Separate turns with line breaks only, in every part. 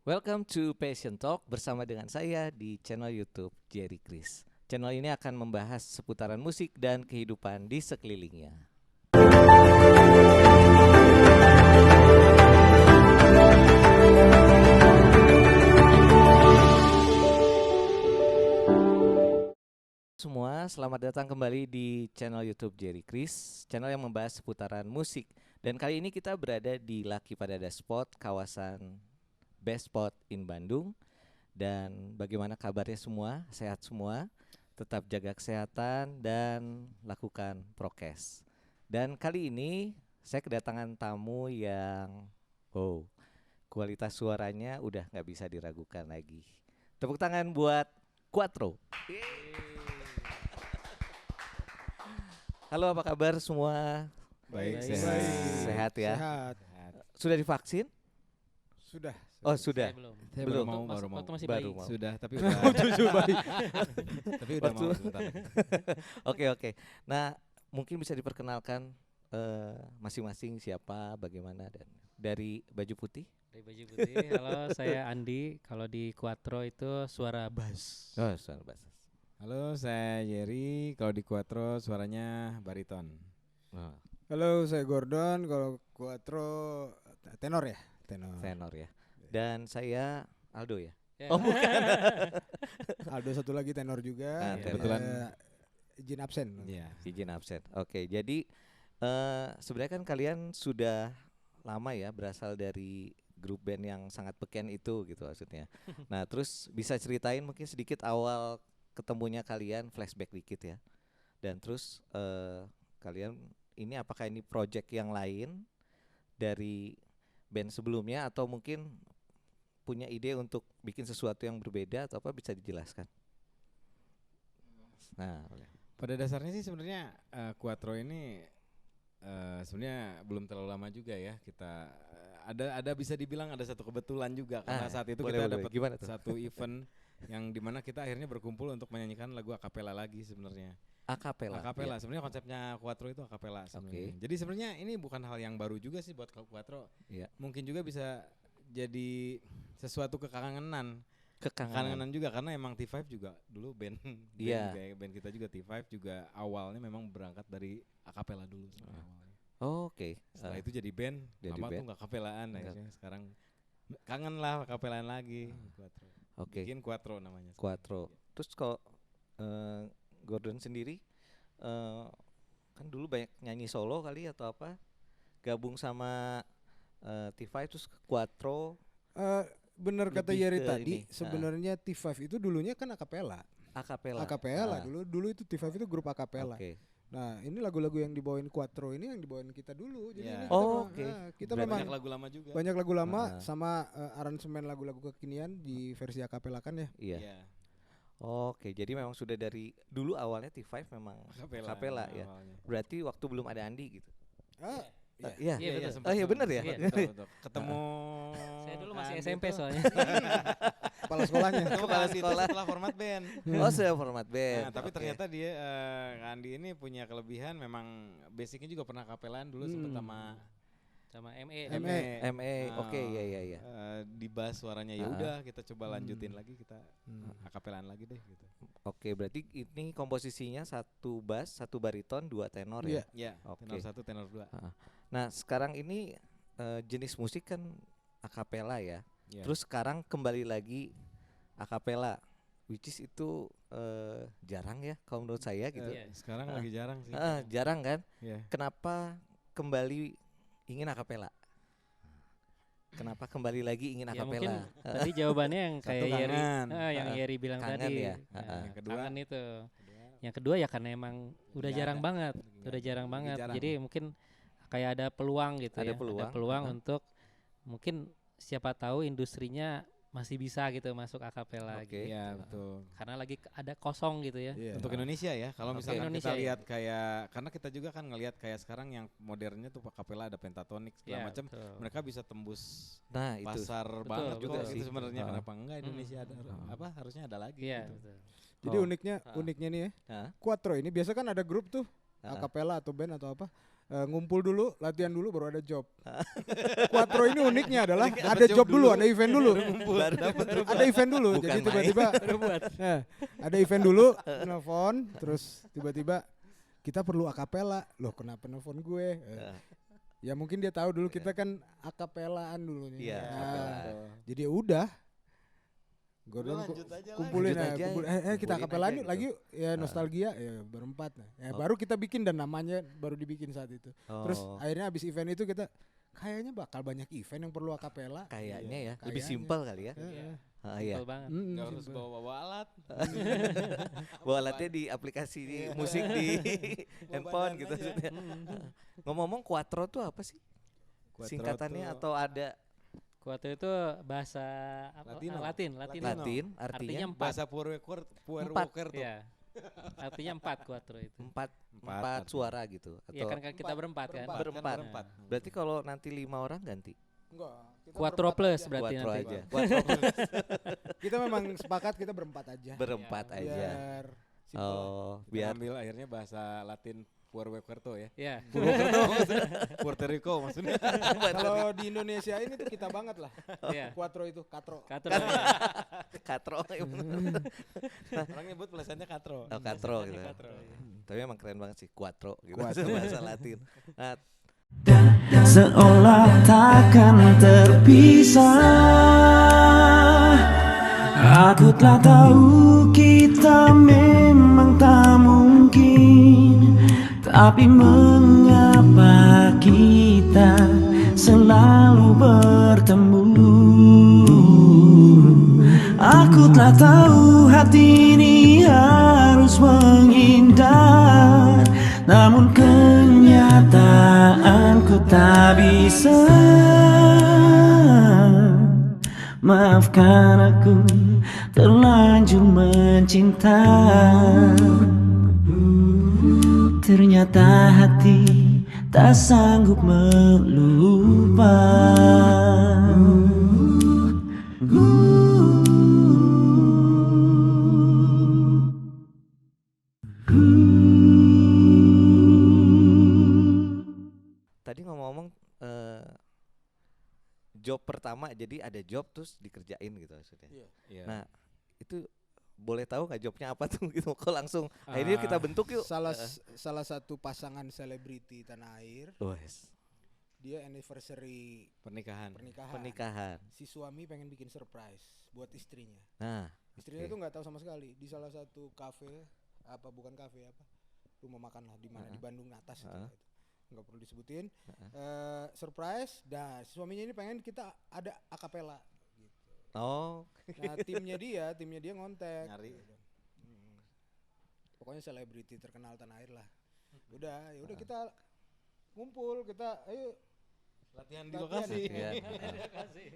Welcome to Passion Talk bersama dengan saya di channel YouTube Jerry Chris. Channel ini akan membahas seputaran musik dan kehidupan di sekelilingnya. Semua, selamat datang kembali di channel YouTube Jerry Chris, channel yang membahas seputaran musik. Dan kali ini kita berada di Lucky Padada Spot, kawasan Best Spot in Bandung. Dan bagaimana kabarnya semua? Sehat semua? Tetap jaga kesehatan dan lakukan prokes. Dan kali ini saya kedatangan tamu yang kualitas suaranya udah gak bisa diragukan lagi. Tepuk tangan buat Quattro. Halo, apa kabar semua?
Baik,
Sehat ya?
Sehat.
Sudah divaksin?
Sudah.
Oh, sudah.
Saya
Belum.
baru mau.
Waktu masih
Baru
bayi.
mau.
Sudah, tapi udah. Tapi udah mau sebentar.
Oke. Nah, mungkin bisa diperkenalkan masing-masing siapa, bagaimana, dan dari baju putih.
Dari baju putih. Halo, saya Andi. Kalau di Quattro itu suara bass.
Oh, suara bass.
Halo, saya Jerry. Kalau di Quattro suaranya bariton.
Oh,
Halo, saya Gordon. Kalau Quattro tenor ya?
tenor ya. Dan saya Aldo ya.
Ya.
Oh, bukan.
Aldo satu lagi tenor juga.
Ah, tenor.
Kebetulan.
Izin absen.
Iya.
Izin absen. Oke, jadi sebenarnya kan kalian sudah lama ya berasal dari grup band yang sangat beken itu gitu maksudnya. Nah, terus bisa ceritain mungkin sedikit awal ketemunya kalian, flashback dikit ya. Dan terus kalian ini apakah ini project yang lain dari band sebelumnya atau mungkin punya ide untuk bikin sesuatu yang berbeda atau apa, bisa dijelaskan? Nah, boleh.
Pada dasarnya sih sebenarnya Quattro ini sebenarnya belum terlalu lama juga ya kita ada bisa dibilang ada satu kebetulan juga karena saat itu
boleh,
kita
boleh.
dapat
Gimana tuh?
satu event yang dimana kita akhirnya berkumpul untuk menyanyikan lagu akapela lagi sebenarnya.
Akapela.
Akapela,
Ya.
sebenarnya konsepnya Quattro itu akapela sebenarnya.
Oke.
Jadi sebenarnya ini bukan hal yang baru juga sih buat Quattro.
Iya.
Mungkin juga bisa jadi sesuatu kekangenan juga karena emang T5 juga dulu band
Iya.
kayak band kita juga T5 juga awalnya memang berangkat dari akapela dulu sebenarnya awalnya.
Oke.
Setelah itu jadi band,
jadi
lama
band.
tuh nggak kapelaan akhirnya sekarang kangen lah kapelaan lagi. Quattro.
Oke.
Bikin Quattro namanya.
Quattro. Terus kalau Gordon sendiri kan dulu banyak nyanyi solo kali atau apa? Gabung sama T5 terus Quattro
Bener kata
Lebih
Yeri
ke
tadi,
ini,
sebenarnya T5 itu dulunya kan akapela.
akapela.
Akapela
Ah,
dulu itu T5 itu grup akapela.
Oke.
Nah, ini lagu-lagu yang dibawain Quattro ini yang dibawain kita dulu. Jadi
Ya.
ini
Oh,
kita,
oke.
kita
Banyak
memang
lagu lama juga.
banyak lagu lama
Ah.
sama aransemen lagu-lagu kekinian di versi akapela kan ya.
Iya.
Iya.
Oke, jadi memang sudah dari dulu awalnya T5 memang akapela ya.
awalnya.
Berarti waktu belum ada Andi gitu.
Ah,
Iya.
Iya, betul.
sempat-
Oh, iya, bener ya?
sempat-
Iya.
betul. Ketemu
Saya dulu masih
Andi
SMP
tuh-
soalnya.
kepala sekolahnya.
Ketemu
Kepala
Andi itu
sekolah.
setelah format band.
Oh, saya format band.
Nah, tapi
Oke.
ternyata dia Andi ini punya kelebihan memang basicnya juga pernah kapelaan dulu sempet sama
Sama ME.
ME.
ME. Oke, iya.
Di bass suaranya ya
Ah.
udah kita coba lanjutin lagi kita akapelaan lagi deh gitu.
Oke, berarti ini komposisinya satu bass, satu bariton, dua tenor ya.
Iya.
Ya,
Oke.
tenor 1, tenor 2.
Nah, sekarang ini jenis musik kan akapela ya.
Ya.
Terus sekarang kembali lagi akapela, which is itu jarang ya kalau menurut saya gitu.
Iya.
Sekarang
Ah.
lagi jarang sih.
Jarang kan?
Ya.
Kenapa kembali ingin akapela? Kenapa kembali lagi ingin
Ya mungkin
akapela?
tadi jawabannya yang
Satu
kayak Yeri,
kangen.
yang Yeri bilang
Kangen
tadi.
ya.
Nah,
Yang kedua-
kangen itu. Yang kedua ya karena emang udah
Nggak
jarang
ada.
banget,
Nggak
udah
ada.
jarang
Lagi
banget.
jarang.
Jadi mungkin kayak ada peluang gitu
Ada
ya.
peluang.
Ada peluang
Heeh.
untuk mungkin siapa tahu industrinya masih bisa gitu masuk akapela
Oke.
gitu.
Iya, betul.
Karena lagi ada kosong gitu ya.
Iya.
Untuk Indonesia ya, kalau
Oke.
misalkan
Indonesia
kita
ya.
lihat kayak karena kita juga kan ngelihat kayak sekarang yang modernnya tuh kapela ada pentatonik segala
Iya,
macam,
betul.
mereka bisa tembus
Nah, itu.
pasar banget
betul,
juga
betul
gitu
sih.
sebenarnya.
Ah.
Kenapa enggak Indonesia ada
Ah.
apa harusnya ada lagi
Iya,
gitu.
betul.
Jadi
Oh.
uniknya
Ah.
uniknya nih ya.
Hah?
Quattro ini biasa kan ada grup tuh
Ah.
akapela atau band atau apa. ngumpul dulu, latihan dulu, baru ada job. Quattro ini uniknya adalah ada job dulu, ada event dulu.
Baru dapat
Ada event dulu,
Bukan
jadi
main.
tiba-tiba ada event dulu, nelfon, terus tiba-tiba kita perlu akapela. Loh, kenapa nelfon gue? Ya mungkin dia tahu dulu kita kan akapelaan dulu nih.
Iya,
Nah,
akapelaan.
jadi ya udah. Gordon
lanjut aja lah.
kumpulin
Lanjut
aja,
aja,
kita
kumpulin
akapelaan
aja
yuk
gitu.
lagi yuk. Ya nostalgia ya berempat.
Oh.
Baru kita bikin dan namanya baru dibikin saat itu. Terus
Oh,
akhirnya abis event itu kita kayaknya bakal banyak event yang perlu akapela.
kayaknya ya lebih
Kayaknya.
simpel kali ya.
Heeh.
Iya.
Simpel banget.
Gak harus bawa alat.
Bawa alatnya di aplikasi di musik di handphone gitu.
aja.
Ngomong-ngomong Quattro tuh apa sih?
Quattro
Singkatannya
tuh-
atau ada
Quattro itu bahasa apa?
Latino.
Latin.
Latin
Artinya
artinya
empat.
Bahasa Puerto
Empat.
Walker tuh.
Iya. Artinya 4 Quattro itu.
empat
Empat
suara gitu
Iya
atau
kan kita berempat kan.
Berempat.
Berempat.
berarti kalau nanti 5 orang ganti
Enggak. kita
Quattro
berempat
plus
aja.
berarti
Quattro
nanti.
aja. Quattro
Kita memang sepakat kita berempat aja.
berempat
Iya.
aja.
Biar simpel.
Oh,
Biar
biar
ambil akhirnya bahasa Latin Puerto Walker ya.
Iya.
Puerto Rico maksudnya.
Kalau di Indonesia ini tuh kita banget lah.
Iya.
Quattro itu katro.
Quattro.
Katro.
Orang nyebut tulisannya Katro.
Oh, Katro gitu.
Quattro, iya.
Tapi emang keren banget sih Quattro gitu
Quattro.
bahasa Latin. Nah,
Seolah takkan terpisah. Aku telah tahu kita memang tak mungkin, tapi mengapa kita selalu bertemu? Aku telah tahu hati ini harus menghindar, namun kenyataanku tak bisa. Maafkan aku terlanjur mencinta. Ternyata hati tak sanggup melupa.
tadi ngomong-ngomong job pertama jadi ada job terus dikerjain gitu maksudnya.
Iya.
Nah, itu boleh tahu nggak jobnya apa tuh gitu? Kok langsung akhirnya kita bentuk yuk.
Salah satu pasangan selebriti tanah air,
Wes,
dia anniversary
Pernikahan.
pernikahan.
Si suami pengen bikin surprise buat istrinya.
Nah,
Istrinya
oke.
tuh nggak tahu sama sekali di salah satu kafe bukan kafe rumah makan lah di mana di Bandung atas itu,
Heeh.
nggak perlu disebutin. Surprise, dan si suaminya ini pengen kita ada akapela gitu.
Oh,
Nah timnya dia ngontek.
Nyari.
Gitu. Pokoknya selebriti terkenal tanah air lah. Ya udah kita ngumpul, kita ayo
Latihan di
Latihan.
lokasi.
Iya.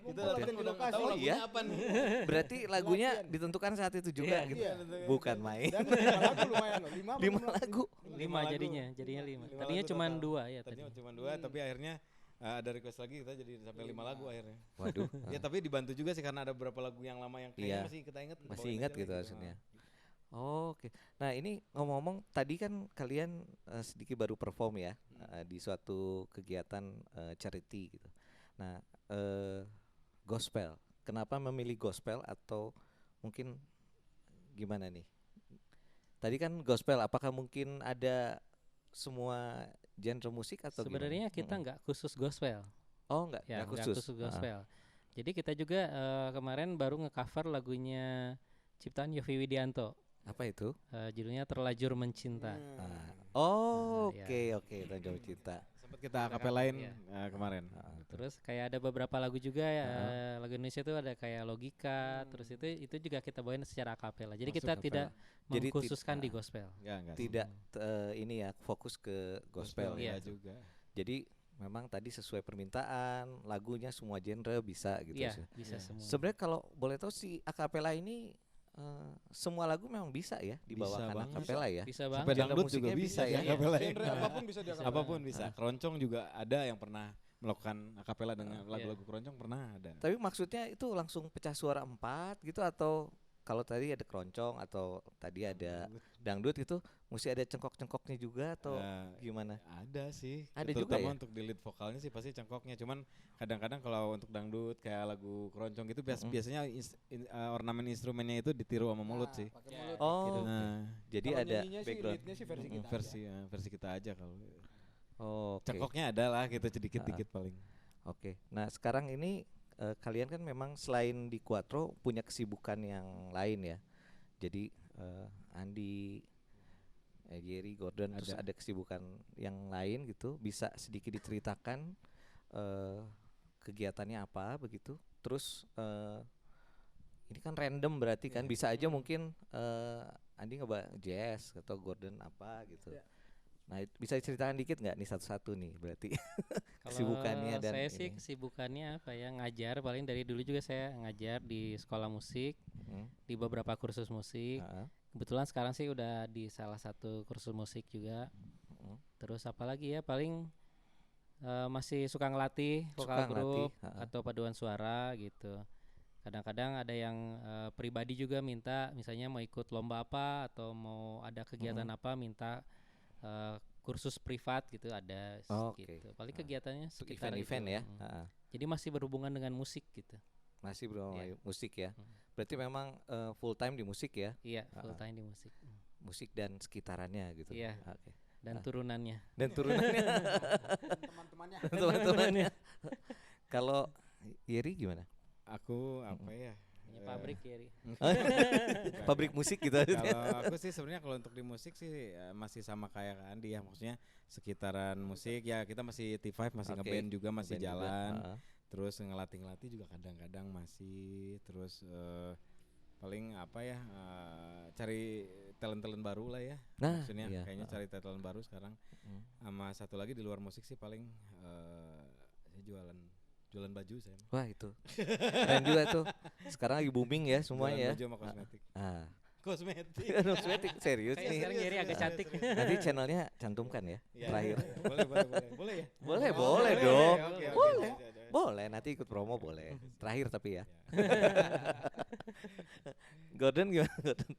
Kita
Latihan
latihan
di
udah nggak
lokasi.
tahu
Oh
lagunya
iya?
apa nih.
berarti lagunya
Latihan.
ditentukan saat itu juga
Iya,
gitu.
iya.
Bukan main.
dan 5 lagu lumayan loh. 5
5 lagu.
5
Lima lagu.
jadinya 5.
Lima
Tadinya
lagu
cuma
total.
2 ya tadi.
Tadinya cuma 2 tapi akhirnya ada request lagi kita jadi sampai 5 lagu akhirnya.
Waduh.
Ya tapi dibantu juga sih karena ada beberapa lagu yang lama yang
Iya.
kayaknya masih kita inget.
Masih
bawain
ingat
aja
gitu
lagi.
maksudnya. Oh, oke. Nah, ini ngomong-ngomong tadi kan kalian sedikit baru perform ya di suatu kegiatan charity gitu. Nah, gospel. Kenapa memilih gospel atau mungkin gimana nih? Tadi kan gospel, apakah mungkin ada semua genre musik atau
Sebenarnya
gimana?
kita nggak khusus gospel.
Oh, enggak,
Ya,
enggak
nggak
khusus.
khusus gospel. Jadi kita juga kemarin baru nge-cover lagunya ciptaan Yovie Widianto.
Apa itu?
Judulnya Terlanjur Mencinta.
Ah. Oh,
Nah,
oke,
ya.
oke, Terlanjur Cinta.
Sempat kita akapelain
Iya.
kemarin.
Terus kayak ada beberapa lagu juga ya, lagu Indonesia itu ada kayak Logika, terus itu juga kita bawain secara akapela. Jadi
Masuk
kita
akapela.
tidak
Jadi
mengkhususkan di
ah.
gospel.
Enggak.
Tidak ini ya, fokus ke gospel
Iya.
ya.
juga.
Jadi memang tadi sesuai permintaan, lagunya semua genre bisa gitu.
Iya,
sih.
bisa semua.
Sebenarnya kalau boleh tahu si akapela ini semua lagu memang bisa ya dibawakan
banget.
akapela ya.
Bisa
Sampai
banget.
dangdut
musiknya
juga bisa
bisa
ya
ya.
akapelain.
genre apapun bisa diakapela.
Apapun bisa. Keroncong juga ada yang pernah melakukan akapela dengan lagu-lagu keroncong pernah ada.
Tapi maksudnya itu langsung pecah suara 4 gitu atau kalau tadi ada keroncong atau tadi ada dangdut itu mesti ada cengkok-cengkoknya juga atau gimana?
Ada sih.
Ada juga
Terutama
ya?
untuk di lead vokalnya sih pasti cengkoknya. Cuman kadang-kadang kalau untuk dangdut kayak lagu keroncong gitu biasanya ornamen instrumennya itu ditiru sama mulut sih.
Pakai mulut.
Oh,
Nah,
jadi
Kalau
ada
nyanyinya sih,
background.
leadnya sih versi kita
versi kita aja kalau.
Oh, oke.
Cengkoknya ada lah gitu sedikit-dikit paling.
Oke. Nah, sekarang ini kalian kan memang selain di Quattro punya kesibukan yang lain ya. Jadi Andi, Jerry, Gordon terus ada kesibukan yang lain gitu. Bisa sedikit diceritakan kegiatannya apa begitu. Terus ini kan random berarti kan bisa aja mungkin Andi ngebahas jazz atau Gordon apa gitu. Nah, bisa diceritakan dikit nggak nih satu-satu nih berarti kesibukannya dan
saya sih
ini.
kesibukannya apa ya, ngajar. Paling dari dulu juga saya ngajar di sekolah musik, di beberapa kursus musik. Kebetulan sekarang sih udah di salah satu kursus musik juga. Terus apa lagi ya, paling masih suka ngelatih vokal grup atau paduan suara gitu. Kadang-kadang ada yang pribadi juga minta, misalnya mau ikut lomba apa atau mau ada kegiatan apa, minta kursus privat gitu ada gitu. Paling kegiatannya
Untuk
sekitar
event-event
itu.
ya.
Jadi masih berhubungan dengan musik gitu.
Masih musik ya. Berarti memang full time di musik ya.
Iya, full time di musik.
Musik dan sekitarannya gitu.
Iya.
Oke.
Dan turunannya.
Dan turunannya
teman-temannya.
teman-temannya. Kalau Yeri gimana?
Aku apa ya?
Punya pabrik ya, Ri.
Pabrik musik gitu aja.
Kalau aku sih sebenarnya kalau untuk di musik sih masih sama kayak Andi ya, maksudnya sekitaran musik ya, kita masih T5 masih ngeband juga masih
Ngeband juga,
jalan. Terus ngelatih-ngelatih juga kadang-kadang masih, terus paling apa ya, cari talent-talent baru lah ya.
Nah,
Maksudnya
iya.
kayaknya cari talent baru sekarang. Sama satu lagi di luar musik sih paling saya jualan baju saya.
Wah, itu. Keren juga tuh. Sekarang lagi booming ya semuanya ya.
Jualan baju sama kosmetik. Kosmetik.
Kosmetik serius
Kayak
nih.
sekarang Jerry agak cantik.
Nanti channelnya cantumkan ya.
Iya,
Terakhir.
iya, boleh ya.
Boleh dong.
Oke,
Boleh.
oke.
Boleh, nanti ikut promo boleh. Terakhir tapi ya. Gordon gimana Gordon?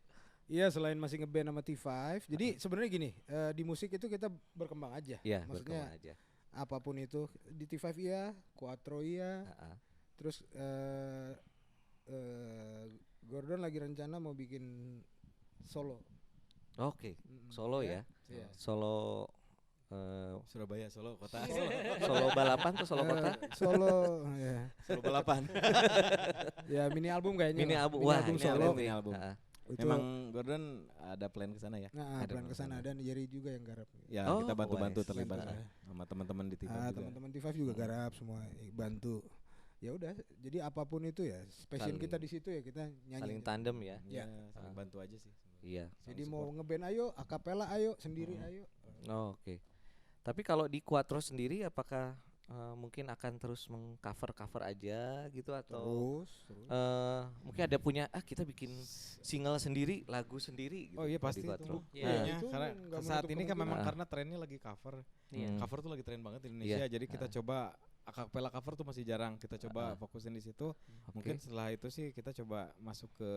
Iya, selain masih ngeband sama T5. Jadi sebenarnya gini, di musik itu kita berkembang aja.
Iya,
Maksudnya
berkembang aja.
apapun itu di T5 iya, Quattro iya. Terus Gordon lagi rencana mau bikin solo.
Oke, solo ya.
Iya.
Solo
Surabaya, Solo, kota.
solo balapan tuh solo kota.
Solo ya.
Solo balapan.
Ya mini album kayaknya.
Mini
lah.
album. Wah, ini
solo.
mini album.
Itu
Memang Gordon ada plan ke sana ya?
nah,
ada
plan ke sana dan Jerry juga yang garap.
Ya,
Oh,
kita bantu-bantu
wes.
terlibat
Bantu.
lah sama teman-teman di TV juga.
Teman-teman T5 juga garap semua bantu. Ya udah, jadi apapun itu ya, passion
Saling-
kita di situ ya kita nyanyi.
Saling
aja.
tandem ya.
Ya,
Ya.
saling bantu aja sih.
Iya.
Jadi mau ngeband ayo, akapela ayo, sendiri ayo.
Oh, oke. Tapi kalau di Quattro sendiri apakah mungkin akan terus mengcover-cover aja gitu atau
Terus.
mungkin ada punya kita bikin single sendiri, lagu sendiri gitu.
Oh iya
kalau
pasti
di
itu
Quattro.
Iya.
kayaknya
Itu
karena
nggak
saat
menutup
ini kan memang
kemungkinan.
karena trennya lagi cover.
Iya.
Cover tuh lagi tren banget di Indonesia. Jadi kita coba akapela cover tuh masih jarang. Kita coba fokusin di situ. Mungkin setelah itu sih kita coba masuk ke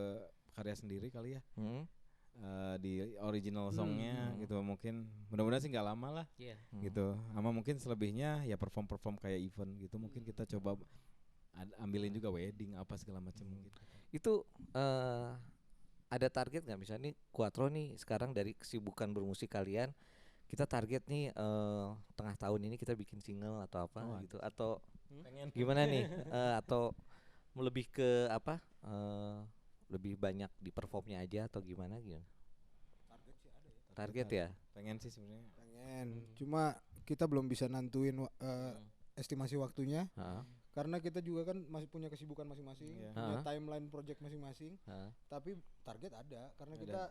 karya sendiri kali ya. Di original songnya gitu, mungkin mudah-mudahan sih nggak lama lah
Iya.
gitu. Sama mungkin selebihnya ya perform kayak event gitu, mungkin kita coba ambilin juga wedding apa segala macam gitu.
Itu ada target nggak misalnya nih Quattro nih sekarang dari kesibukan bermusik kalian kita target nih tengah tahun ini kita bikin single atau apa gitu atau gimana nih atau lebih ke apa lebih banyak di performnya aja atau gimana gitu? Target ya?
Pengen sih sebenarnya.
Pengen. Cuma kita belum bisa nantuin estimasi waktunya. Karena kita juga kan masih punya kesibukan masing-masing, punya timeline project masing-masing. Tapi target ada karena kita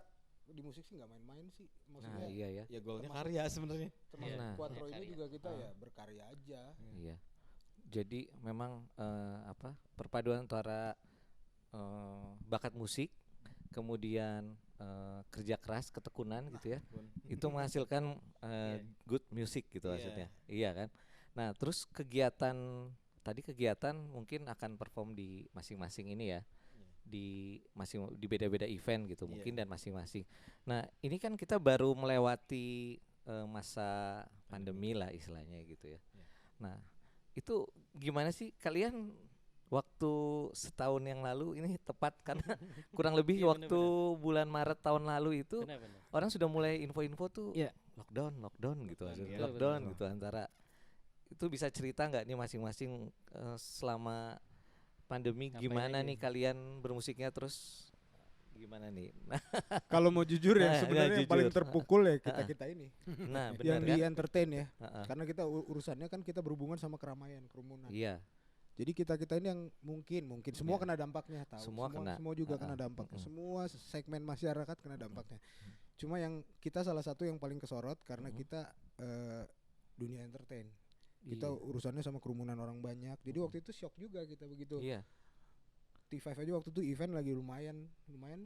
di musik sih nggak main-main sih. Maksudnya
Nah, iya ya.
Ya goalnya karya sebenarnya.
termasuk
Nah.
Quattro ini
Karya.
juga kita ya berkarya aja.
Iya. Jadi memang apa perpaduan antara bakat musik, kemudian kerja keras, ketekunan gitu ya, itu menghasilkan good music gitu maksudnya. Iya kan. Nah terus kegiatan mungkin akan perform di masing-masing ini ya, di beda-beda event gitu mungkin dan masing-masing. Nah, ini kan kita baru melewati masa pandemi lah istilahnya gitu ya. Nah, itu gimana sih kalian waktu setahun yang lalu ini tepat karena kurang lebih waktu bulan Maret tahun lalu itu orang sudah mulai info-info tuh lockdown gitu lockdown gitu antara itu bisa cerita nggak nih masing-masing selama pandemi gimana nih kalian bermusiknya terus gimana nih?
Kalau mau jujur ya sebenarnya yang paling terpukul ya kita ini.
Nah, benar
yang
kan?
di entertain ya. Karena kita urusannya kan kita berhubungan sama keramaian, kerumunan.
Iya.
Jadi kita ini yang mungkin semua kena dampaknya tahu.
Semua
juga kena dampaknya. Semua segmen masyarakat kena dampaknya. Cuma yang kita salah satu yang paling kesorot karena kita dunia entertain. Kita urusannya sama kerumunan orang banyak. Jadi waktu itu shock juga kita begitu.
Iya.
T5 aja waktu itu event lagi lumayan.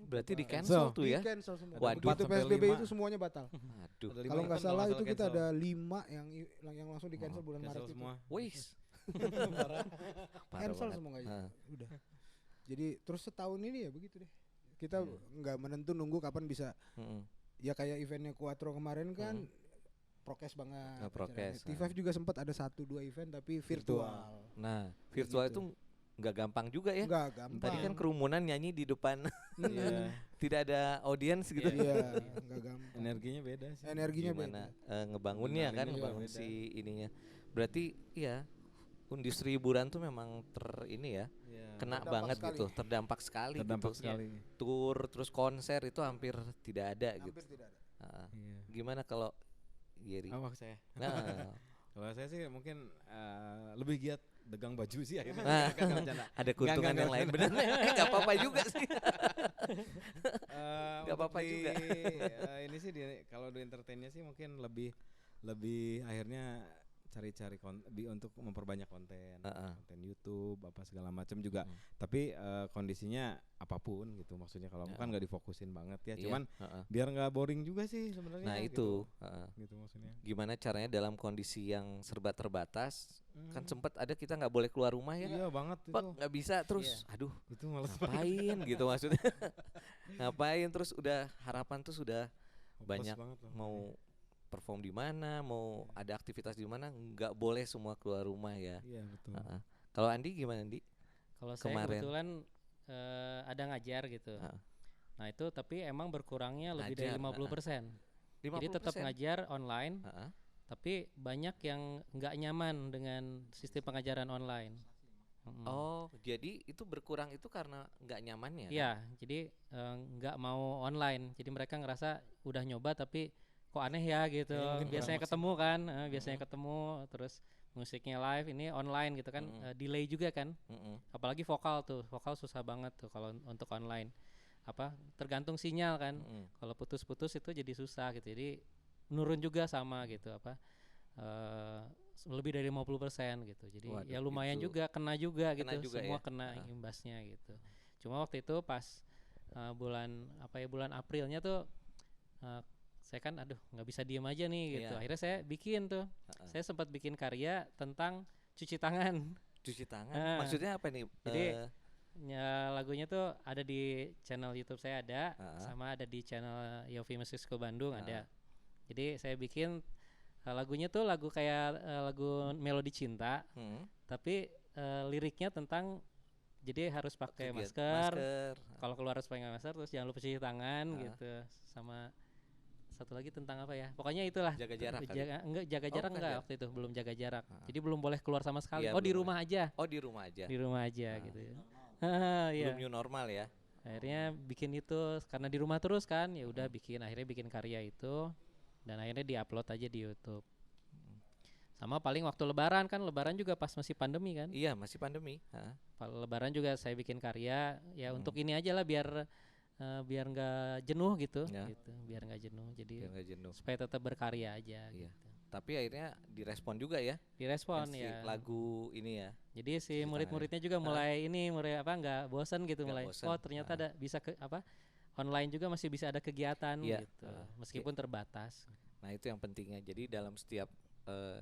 Berarti di cancel tuh ya?
Di cancel semua.
Waduh,
begitu PSBB itu semuanya batal.
Aduh.
Kalau nggak salah itu kita ada 5 yang langsung di cancel bulan Maret itu.
Wis.
Cancel semua nggak udah. Jadi terus setahun ini ya begitu deh. Kita nggak menentu nunggu kapan bisa. Ya kayak eventnya Quattro kemarin kan prokes banget.
Prokes.
T5 juga sempat ada 1-2 event tapi virtual.
Nah, virtual itu nggak gampang juga ya.
Nggak gampang.
Tadi kan kerumunan nyanyi di depan. Tidak ada audiens gitu.
Iya, nggak gampang.
Energinya beda sih.
Energinya
gimana
beda.
ngebangunnya kan, ngebangun si ininya. Berarti iya, industri hiburan tuh memang ini ya. Kena
Terdampak
banget
sekali.
gitu, terdampak sekali.
Terdampak
gitu.
sekali.
Tour terus konser itu hampir tidak ada gitu.
Hampir tidak ada.
Gimana kalau Yeri?
Saya.
Nah,
kalau saya sih mungkin lebih giat dagang baju sih akhirnya.
Ada keuntungan yang lain benar. Enggak apa-apa juga sih. Enggak apa-apa juga.
Ini sih kalau di entertainnya sih mungkin lebih akhirnya cari-cari untuk memperbanyak konten YouTube apa segala macam juga. Tapi kondisinya apapun gitu, maksudnya kalau bukan nggak difokusin banget ya, cuman biar nggak boring juga sih sebenarnya.
Nah itu
gitu maksudnya.
Gimana caranya dalam kondisi yang serba terbatas, kan sempat ada kita nggak boleh keluar rumah ya.
Iya banget itu.
Nggak bisa terus, aduh
itu malas
ngapain gitu maksudnya. Ngapain terus udah harapan tuh sudah banyak mau perform di mana, mau ada aktivitas di mana, nggak boleh semua keluar rumah ya.
Iya betul.
Kalau Andi gimana Andi?
Kalau saya kebetulan ada ngajar gitu. Nah itu tapi emang berkurangnya lebih dari 50%. Jadi tetap ngajar online, tapi banyak yang nggak nyaman dengan sistem pengajaran online.
Oh, jadi itu berkurang itu karena nggak nyamannya?
Iya, jadi nggak mau online. Jadi mereka ngerasa udah nyoba tapi kok aneh ya gitu. Biasanya ketemu kan, biasanya ketemu terus musiknya live, ini online gitu kan, delay juga kan. Apalagi vokal susah banget tuh kalau untuk online. Tergantung sinyal kan. Kalau putus-putus itu jadi susah gitu. Jadi menurun juga sama gitu lebih dari 50% gitu. Jadi ya lumayan juga kena juga gitu. Semua kena imbasnya gitu. Cuma waktu itu pas bulan Aprilnya tuh saya kan nggak bisa diem aja nih gitu. Akhirnya saya bikin tuh. Saya sempat bikin karya tentang cuci tangan.
Cuci tangan? Maksudnya apa nih?
Jadi lagunya tuh ada di channel YouTube saya ada, sama ada di channel Yofi Music School Bandung ada. Jadi saya bikin lagunya tuh lagu kayak lagu melodi cinta, tapi liriknya tentang jadi harus pakai masker. Kalau keluar harus pakai masker, terus jangan lupa cuci tangan gitu. Sama satu lagi tentang apa ya? Pokoknya itulah.
Jaga jarak.
Jaga jarak enggak waktu itu, belum jaga jarak. Jadi belum boleh keluar sama sekali. Di rumah aja.
Oh, di rumah aja.
Di rumah aja gitu ya.
Belum new normal ya.
Akhirnya bikin itu karena di rumah terus kan, ya udah akhirnya bikin karya itu dan akhirnya diupload aja di YouTube. Sama paling waktu lebaran juga pas masih pandemi kan?
Iya, masih pandemi.
Lebaran juga saya bikin karya ya untuk ini aja lah biar nggak jenuh gitu, biar nggak jenuh, jadi supaya tetap berkarya aja. Gitu.
Tapi akhirnya direspon juga ya?
Direspon ya.
Lagu ini ya.
Jadi si murid-muridnya juga mulai nggak bosan gitu, oh ternyata ada bisa online juga masih bisa ada kegiatan gitu, meskipun terbatas.
Nah itu yang pentingnya. Jadi dalam setiap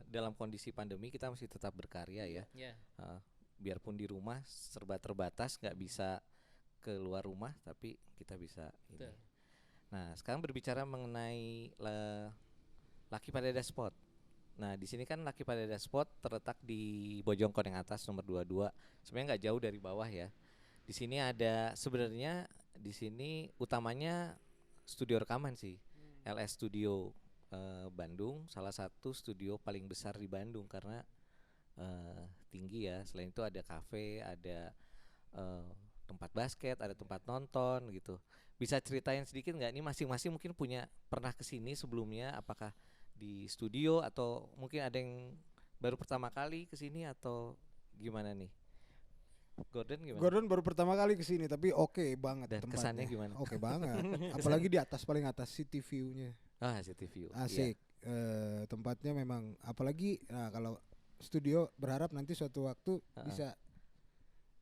dalam kondisi pandemi kita masih tetap berkarya ya. Biarpun di rumah serba terbatas, nggak bisa keluar rumah tapi kita bisa ini. Nah, sekarang berbicara mengenai Lucky Padeda Spot. Nah, di sini kan Lucky Padeda Spot terletak di Bojongkoneng atas nomor 22. Sebenarnya nggak jauh dari bawah ya. Di sini ada sebenarnya di sini utamanya studio rekaman sih. LS Studio Bandung, salah satu studio paling besar di Bandung karena tinggi ya. Selain itu ada kafe, ada tempat basket, ada tempat nonton gitu. Bisa ceritain sedikit nggak? Ini masing-masing mungkin pernah kesini sebelumnya? Apakah di studio atau mungkin ada yang baru pertama kali kesini atau gimana nih? Gordon gimana?
Gordon baru pertama kali kesini tapi oke banget.
Dan
tempatnya.
kesannya gimana?
Oke banget. Apalagi di atas, paling atas, city view-nya.
City view.
Asik. Iya. Tempatnya memang, apalagi kalau studio berharap nanti suatu waktu bisa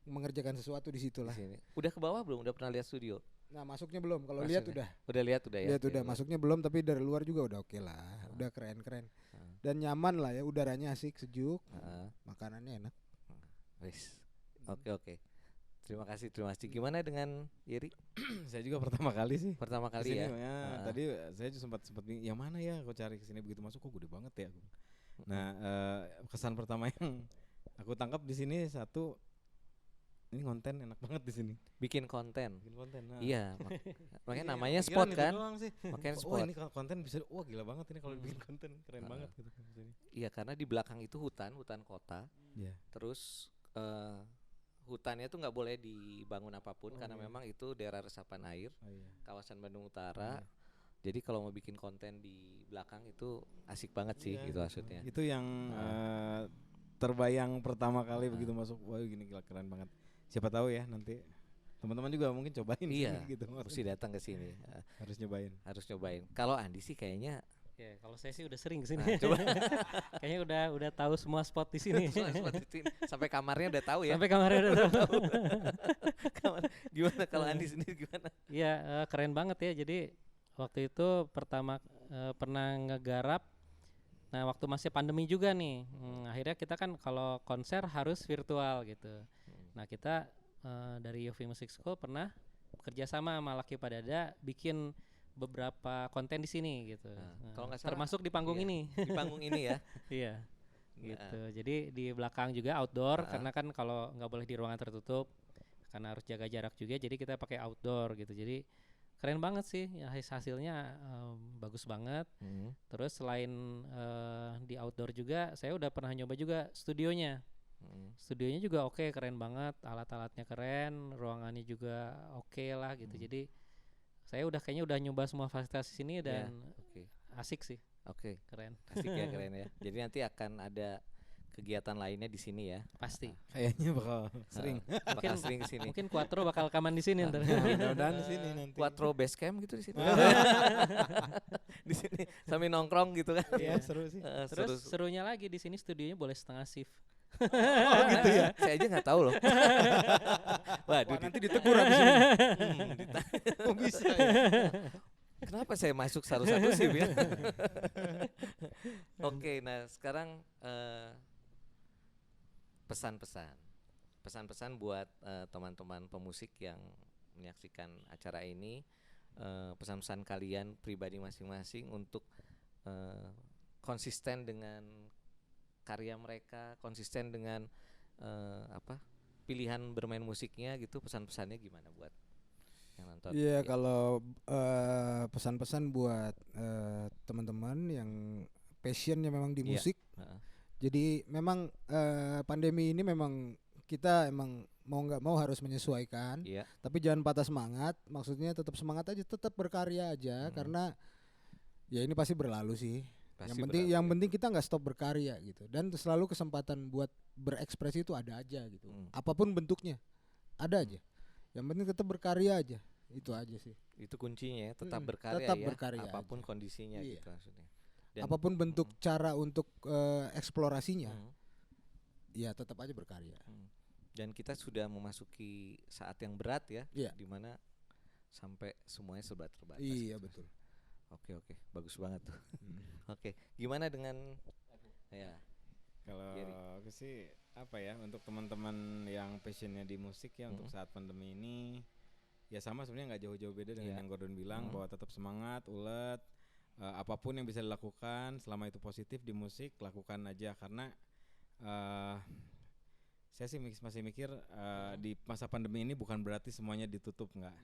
mengerjakan sesuatu di situ lah.
Udah ke bawah belum? Udah pernah lihat studio?
Nah, masuknya belum. Kalau lihat udah.
Udah lihat udah ya.
Lihat udah, masuknya belum tapi dari luar juga udah oke lah. Udah keren-keren. Dan nyaman lah ya, udaranya asik, sejuk. Makanannya enak.
Wis. Oke. Terima kasih. Gimana dengan Iri?
Saya juga pertama kali sih.
Pertama kali
kesini,
ya.
Tadi saya sempat yang mana ya aku cari kesini, begitu masuk kok gede banget ya. Nah, kesan pertama yang aku tangkap di sini satu, ini konten enak banget di sini.
Bikin konten.
Nah.
Iya, makanya namanya spot kan. Makanya spot.
Ini konten bisa, gila banget ini kalau bikin konten, keren banget gitu kan di sini.
Iya, karena di belakang itu hutan kota.
Iya.
Terus hutannya tuh nggak boleh dibangun apapun karena memang itu daerah resapan air, kawasan Bandung Utara. Jadi kalau mau bikin konten di belakang itu asik banget sih, gitu maksudnya.
Itu yang terbayang pertama kali begitu masuk, wah gini gila keren banget. Siapa tahu ya nanti teman-teman juga mungkin cobain
gitu. Mesti datang ke sini.
Harus nyobain.
Kalau Andi sih kayaknya
kalau saya sih udah sering kesini. Coba. Kayaknya udah tahu semua spot di sini.
Sampai kamarnya udah tahu ya.
Sampai kamarnya udah tahu.
Gimana kalau Andi sendiri gimana?
Iya, keren banget ya. Jadi waktu itu pertama pernah ngegarap. Nah, waktu masih pandemi juga nih. Akhirnya kita kan kalau konser harus virtual gitu. Nah, kita dari Yofi Music School pernah bekerja sama Lucky Padeda bikin beberapa konten di sini gitu.
Kalau nggak salah,
termasuk di panggung ini.
Di panggung ini ya.
Iya. Gitu. Jadi di belakang juga outdoor karena kan kalau nggak boleh di ruangan tertutup karena harus jaga jarak juga. Jadi kita pakai outdoor gitu. Jadi keren banget sih. Hasilnya bagus banget. Terus selain di outdoor juga, saya udah pernah nyoba juga studionya. Studionya juga oke, keren banget. Alat-alatnya keren, ruangannya juga oke lah gitu. Jadi saya kayaknya udah nyoba semua fasilitas di sini dan asik sih.
Oke.
Keren.
Asik ya, keren ya. Jadi nanti akan ada kegiatan lainnya di sini ya.
Pasti.
Kayaknya bakal sering.
Bakal sering ke sini.
Mungkin Quattro bakal rekaman di sini ntar.
Mudah-mudahan di sini nanti.
Quattro base camp gitu di sini. Di sini sambil nongkrong gitu kan.
Iya, seru sih.
Terus serunya lagi di sini studionya boleh setengah shift.
Oh gitu ya. Saya aja nggak tahu loh. Waduh,
nanti ditegur habis ini.
Kok bisa ya?
Kenapa saya masuk satu-satu sih ya? Oke, nah sekarang pesan-pesan buat teman-teman pemusik yang menyaksikan acara ini, pesan-pesan kalian pribadi masing-masing untuk konsisten dengan karya mereka, konsisten dengan pilihan bermain musiknya gitu. Pesan-pesannya gimana buat yang nonton?
Iya, kalau pesan-pesan buat teman-teman yang passionnya memang di musik. Jadi memang pandemi ini memang kita emang mau nggak mau harus menyesuaikan. Tapi jangan patah semangat. Maksudnya tetap semangat aja, tetap berkarya aja karena ya ini pasti berlalu sih. Yang penting kita nggak stop berkarya gitu, dan selalu kesempatan buat berekspresi itu ada aja gitu, apapun bentuknya ada aja. Yang penting tetap berkarya aja, itu aja sih.
Itu kuncinya ya, tetap berkarya
tetap
ya,
berkarya
apapun
aja.
kondisinya gitu maksudnya. Dan
apapun bentuk cara untuk eksplorasinya, ya tetap aja berkarya.
Dan kita sudah memasuki saat yang berat ya, di mana sampai semuanya serba terbatas.
Iya
gitu.
betul.
Oke, bagus banget tuh. Oke, gimana dengan ya?
Kalau aku sih apa ya, untuk teman-teman yang passionnya di musik ya, untuk saat pandemi ini ya sama sebenarnya nggak jauh-jauh beda dengan yang Gordon bilang bahwa tetap semangat, ulet, apapun yang bisa dilakukan selama itu positif di musik lakukan aja karena saya sih masih mikir di masa pandemi ini bukan berarti semuanya ditutup nggak.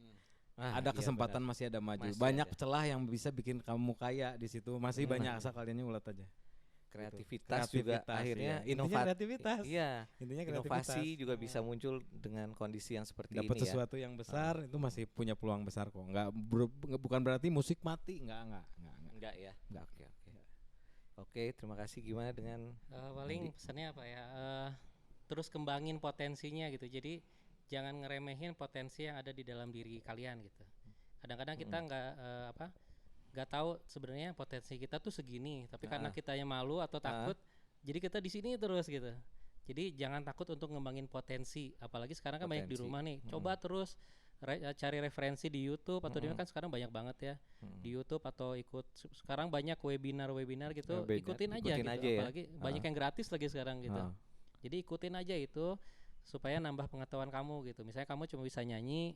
Ada kesempatan masih ada maju.
Masih
banyak
ada
celah yang bisa bikin kamu kaya di situ. Masih banyak asal kaliannya ulet aja.
Kreativitas juga akhirnya
kreativitas.
Iya.
Intinya
Inovasi juga bisa muncul dengan kondisi yang seperti
dapat
ini ya.
sesuatu yang besar itu masih punya peluang besar kok. Bukan berarti musik mati, enggak
ya.
Enggak.
Oke, terima kasih. Gimana dengan
paling pesannya apa ya? Terus kembangin potensinya gitu. Jadi jangan ngeremehin potensi yang ada di dalam diri kalian gitu. Kadang-kadang kita nggak tahu sebenarnya potensi kita tuh segini, tapi karena kitanya malu atau takut, jadi kita di sini terus gitu. Jadi jangan takut untuk ngembangin potensi, apalagi sekarang kan banyak di rumah nih. Coba terus cari referensi di YouTube atau di mana kan sekarang banyak banget ya di YouTube atau ikut sekarang banyak webinar gitu, ikutin aja gitu. Apalagi banyak yang gratis lagi sekarang gitu. Jadi ikutin aja itu supaya nambah pengetahuan kamu gitu. Misalnya kamu cuma bisa nyanyi,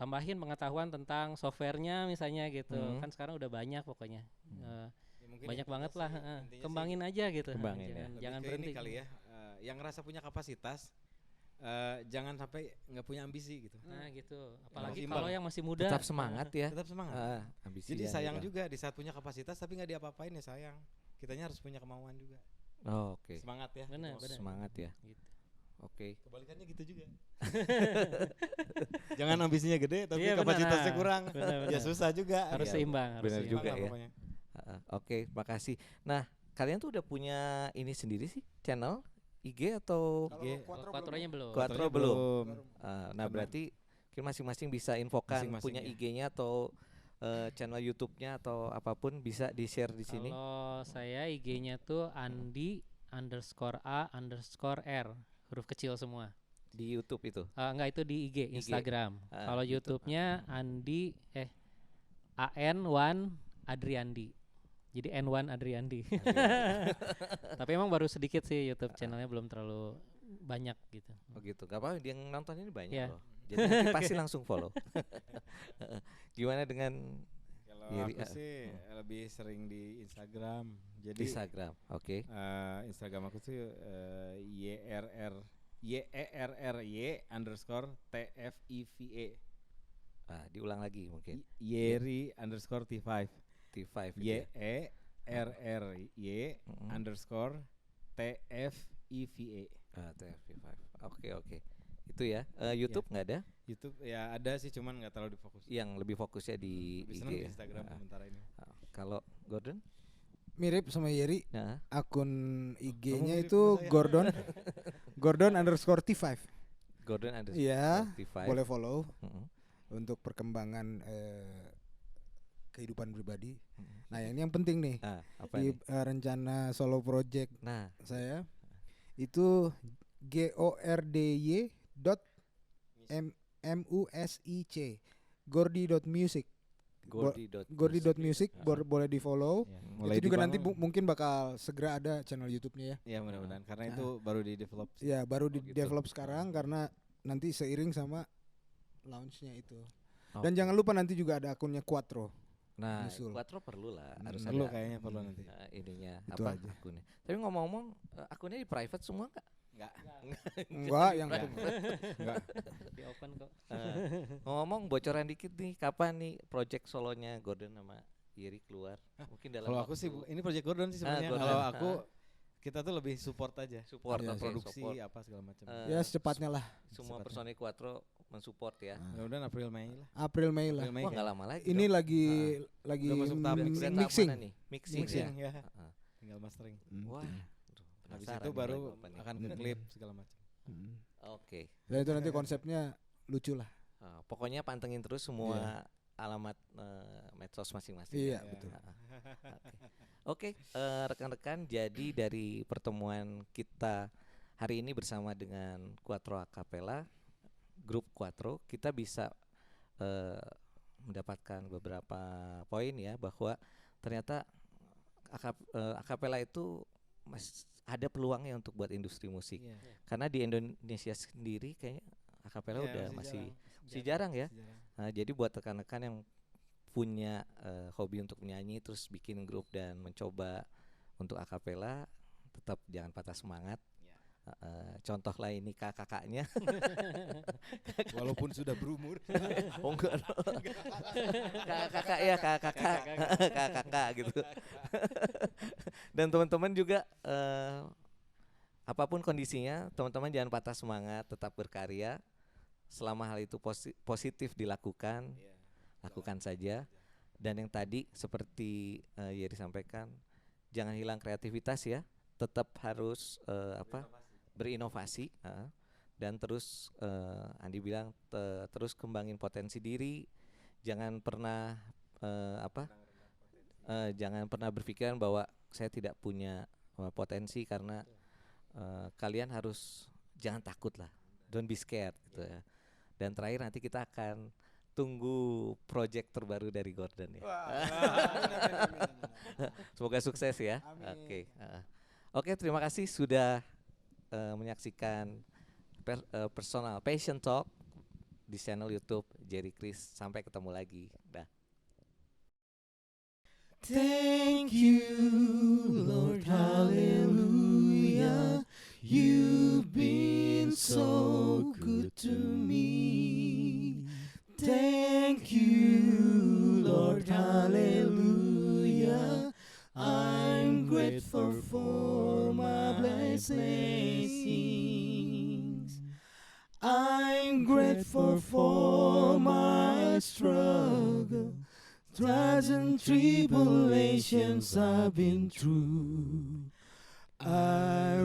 tambahin pengetahuan tentang softwarenya misalnya gitu. Kan sekarang udah banyak pokoknya. Banyak banget lah. Kembangin aja gitu. Jangan berhenti.
Ini kali ya, yang ngerasa punya kapasitas, jangan sampai nggak punya ambisi gitu.
Nah gitu. Apalagi kalau yang masih muda.
Tetap semangat ya.
Tetap semangat.
Ambisi
jadi sayang
gitu.
juga di saat punya kapasitas tapi nggak diapa-apain ya sayang. Kitanya harus punya kemauan juga.
Oke.
Semangat ya.
Benar.
Semangat ya.
Gitu.
Oke.
Kebalikannya gitu juga. Jangan ambisinya gede tapi kapasitasnya kurang.
Benar.
Ya susah juga.
Harus seimbang.
Benar juga ya.
Pokoknya.
Oke, makasih. Nah, kalian tuh udah punya ini sendiri sih, channel IG atau
Quattronya belum.
Quattro belum. Nah, berarti masing-masing bisa infokan punya
ya.
IG-nya atau channel YouTube-nya atau apapun bisa di-share di sini.
Kalau saya IG-nya tuh Andi_A_R huruf kecil semua.
Di YouTube itu.
Enggak, itu di IG, Instagram. Kalau YouTube-nya Andi AN1 Adriandi. Jadi N1 Adriandi. Tapi emang baru sedikit sih YouTube channelnya, belum terlalu banyak gitu.
Oh gitu. Gak apa-apa, yang nonton ini banyak
Yeah.
loh. Jadi nanti pasti langsung follow. Gimana dengan
Kalau aku sih lebih sering di Instagram. Jadi
Instagram, oke.
Instagram aku tuh YERRY_TFIVA.
Diulang lagi mungkin.
Yeri_T5.
T5 gitu ya.
YERRY_TFIVA.
TFV5. Oke. Itu ya. YouTube nggak ada?
YouTube ya ada sih, cuman nggak terlalu difokus.
Yang lebih fokusnya di
Lebih
IG.
seneng di Instagram sementara ini.
Kalau Gordon?
Mirip sama Yeri.
Nah.
Akun IG-nya
mirip
itu
sama saya.
Gordon_T5.
Gordon ada.
Iya,
T5.
boleh follow untuk perkembangan kehidupan pribadi. Nah, yang penting nih
apa
di
nih?
rencana solo project
Nah,
saya itu gordy.music gordy.music gordy.music boleh di follow.
Mulai
Itu juga nanti
dibangun.
mungkin bakal segera ada channel YouTube-nya ya.
Ya mudah-mudahan karena itu baru di develop.
Ya baru di
gitu.
develop sekarang karena nanti seiring sama launchnya itu.
Oke.
Dan jangan lupa nanti juga ada akunnya Quattro.
Nah,
Nyusul.
Quattro perlu lah, harus
Perlu
ada.
kayaknya perlu nanti.
Ininya
Itu
apa
aja.
akunnya. Tapi ngomong-ngomong, akunnya di private semua nggak?
Enggak, yang
Enggak.
Di open kok.
Ngomong bocoran dikit nih, kapan nih project solonya Gordon sama Yeri keluar? Mungkin dalam
Kalau aku sih ini project Gordon sih sebenarnya.
Gordon.
Kalau aku kita tuh lebih support aja.
support
Iya,
atau
Produksi
support.
apa segala macam.
ya secepatnya lah.
Semua
Secepatnya.
personil Quattro mensupport ya.
Mudah-mudahan April Mei lah.
April Mei lah.
April Mei
Wah, nggak
kayak.
lama lagi.
Ini
dong.
lagi
Udah masuk tahap
Udah tahap
mixing.
mana nih? Mixing,
Mixing
ya.
ya.
Ah.
Tinggal mastering.
Wah.
Habis
penasaran
itu
nih
baru
lagu apa nih.
akan ke klip segala macam.
Oke.
Ya itu nanti konsepnya lucu lah.
Pokoknya pantengin terus semua alamat medsos masing-masing.
Iya,
ya.
betul.
Oke, rekan-rekan, jadi dari pertemuan kita hari ini bersama dengan Quattro Acapella, grup Quattro, kita bisa mendapatkan beberapa poin ya, bahwa ternyata Acapella itu ada peluangnya untuk buat industri musik.
Iya.
Karena di Indonesia sendiri kayaknya Acapella
Iya,
udah
masih
masih jarang ya. Nah, jadi buat rekan-rekan yang punya hobi untuk menyanyi terus bikin grup dan mencoba untuk akapela, tetap jangan patah semangat. Contohlah ini kakaknya.
Walaupun sudah berumur.
Oh enggak. Kakak ya, kakak gitu. Dan teman-teman juga apapun kondisinya, teman-teman jangan patah semangat, tetap berkarya. Selama hal itu positif dilakukan, lakukan saja. Dan yang tadi seperti Yeri sampaikan, jangan hilang kreativitas ya, tetap harus berinovasi, dan terus Andi bilang terus kembangin potensi diri, jangan pernah jangan pernah berpikiran bahwa saya tidak punya potensi, karena kalian harus jangan takut lah, don't be scared gitu ya. Dan terakhir nanti kita akan tunggu project terbaru dari Gordon ya. Semoga sukses ya. Oke, terima kasih sudah menyaksikan personal Passion Talk di channel YouTube Jerry Chris. Sampai ketemu lagi. Dah.
Thank you, Lord, hallelujah. You've been so good to me. Thank you, Lord, hallelujah. I'm grateful for my blessings. I'm grateful for my struggle. Trials and tribulations I've been through. I